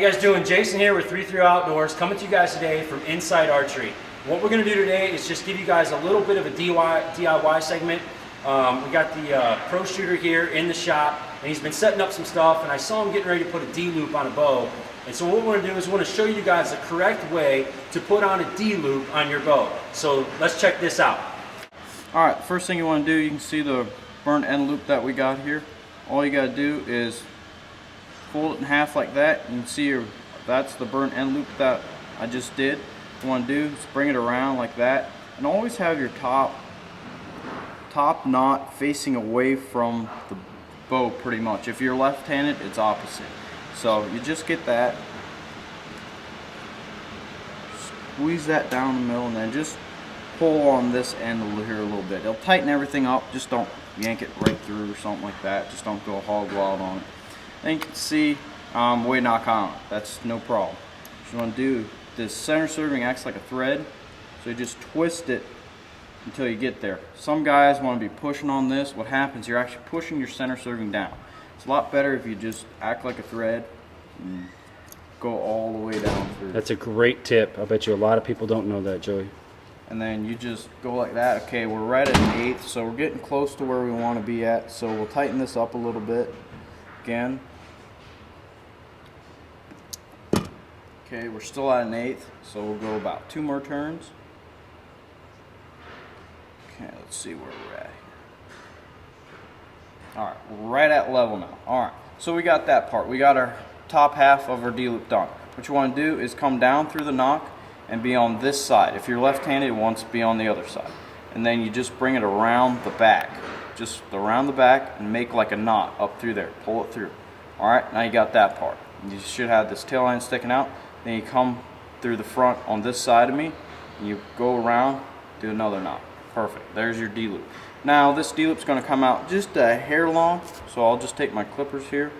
How you guys doing? Jason here with 3-3 Outdoors, coming to you guys today from Inside Archery. What we're going to do today is just give you guys a little bit of a DIY segment. We got the pro shooter here in the shop, and he's been setting up some stuff, and I saw him getting ready to put a D-loop on a bow. And so what we're going to do is we're going to show you guys the correct way to put on a D-loop on your bow. So let's check this out. Alright, the first thing you want to do, you can see the burnt end loop that we got here. All you got to do is fold it in half like that. You can see that's the burnt end loop that I just did. What you want to do is bring it around like that, and always have your top knot facing away from the bow pretty much. If you're left-handed, it's opposite. So you just get that, squeeze that down the middle, and then just pull on this end here a little bit. It'll tighten everything up, just don't yank it right through or something like that. Just don't go hog wild on it. Then you can see way knock on. That's no problem. What you want to do, this center serving acts like a thread, so you just twist it until you get there. Some guys want to be pushing on this. What happens, you're actually pushing your center serving down. It's a lot better if you just act like a thread and go all the way down through. That's a great tip. I bet you a lot of people don't know that, Joey. And then you just go like that. Okay, we're right at an eighth, so we're getting close to where we want to be at. So we'll tighten this up a little bit again. Okay, we're still at an eighth, so we'll go about 2 more turns. Okay, let's see where we're at here. Alright, we're right at level now. Alright, so we got that part. We got our top half of our D-loop done. What you want to do is come down through the nock and be on this side. If you're left-handed, it wants to be on the other side. And then you just bring it around the back. Just around the back and make like a knot up through there. Pull it through. Alright, now you got that part. You should have this tail end sticking out. Then you come through the front on this side of me, and you go around, do another knot. Perfect. There's your D-loop. Now this D-loop's going to come out just a hair long, so I'll just take my clippers here,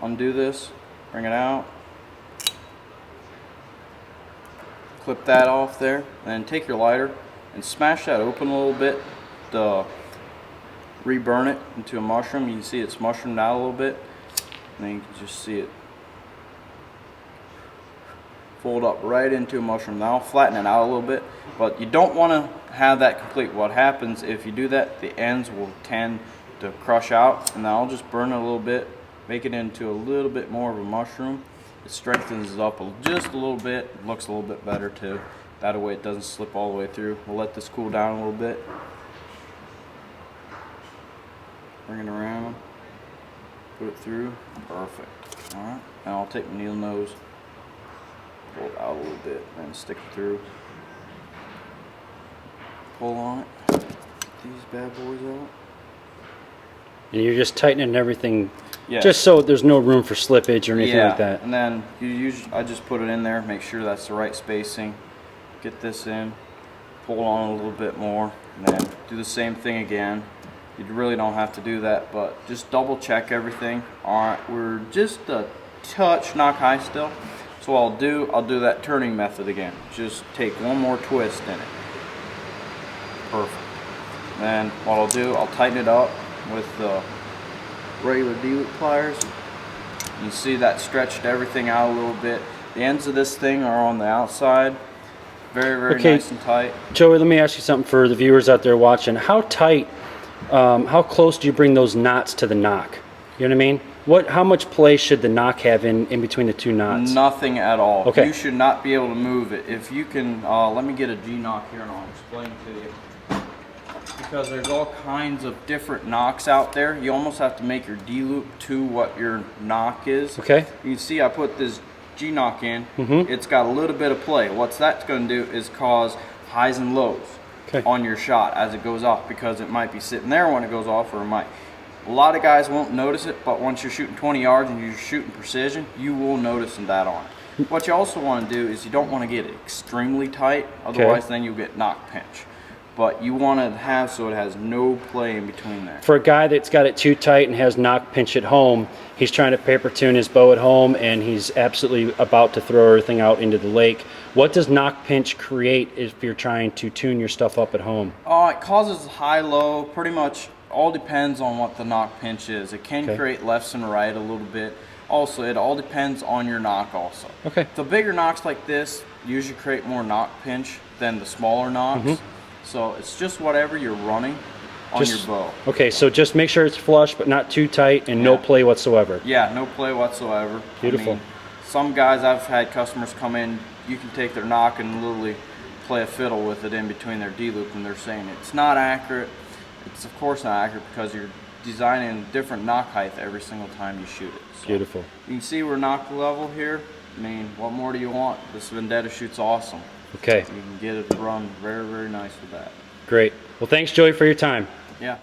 undo this, bring it out, clip that off there, and then take your lighter and smash that open a little bit to re-burn it into a mushroom. You can see it's mushroomed out a little bit, and then you can just see it fold up right into a mushroom. Now I'll flatten it out a little bit, but you don't want to have that complete. What happens if you do that, the ends will tend to crush out, and I'll just burn it a little bit, make it into a little bit more of a mushroom. It strengthens it up just a little bit. It looks a little bit better too. That way it doesn't slip all the way through. We'll let this cool down a little bit. Bring it around, put it through. Perfect. Alright, now I'll take my needle nose, pull it out a little bit, and stick it through. Pull on it. Get these bad boys out. And you're just tightening everything, yeah, just so there's no room for slippage or anything like that. And then I just put it in there, make sure that's the right spacing. Get this in, pull on a little bit more, and then do the same thing again. You really don't have to do that, but just double check everything. Alright, we're just a touch knock high still. So I'll do that turning method again. Just take one more twist in it. Perfect. Then what I'll do, I'll tighten it up with the regular D-loop pliers. You see that stretched everything out a little bit. The ends of this thing are on the outside. Very, very nice and tight. Joey, let me ask you something for the viewers out there watching. How tight, how close do you bring those knots to the nock? You know what I mean? How much play should the nock have in between the two knots? Nothing at all. Okay. You should not be able to move it. If you can, let me get a G-knock here and I'll explain to you. Because there's all kinds of different knocks out there. You almost have to make your D-loop to what your knock is. Okay. You can see I put this G-knock in. Mm-hmm. It's got a little bit of play. What that's going to do is cause highs and lows on your shot as it goes off, because it might be sitting there when it goes off, or it might. A lot of guys won't notice it, but once you're shooting 20 yards and you're shooting precision, you will notice that on it. What you also want to do is you don't want to get it extremely tight, otherwise then you'll get knock pinch. But you want to have so it has no play in between there. For a guy that's got it too tight and has knock pinch at home, he's trying to paper tune his bow at home and he's absolutely about to throw everything out into the lake. What does knock pinch create if you're trying to tune your stuff up at home? It causes high-low, pretty much all depends on what the knock pinch is. It can create lefts and right a little bit. Also, it all depends on your knock also. Okay. The bigger knocks like this usually create more knock pinch than the smaller knocks. So it's just whatever you're running on your bow. Okay, so just make sure it's flush, but not too tight, and no play whatsoever. Yeah, no play whatsoever. Beautiful. I mean, some guys, I've had customers come in, you can take their knock and literally play a fiddle with it in between their D-loop, and they're saying it's not accurate. It's of course not accurate because you're designing a different knock height every single time you shoot it. So Beautiful. you can see we're knock level here. I mean, what more do you want? This Vendetta shoots awesome. Okay, You can get it to run very, very nice with that. great. Well, thanks, Joey, for your time. Yeah.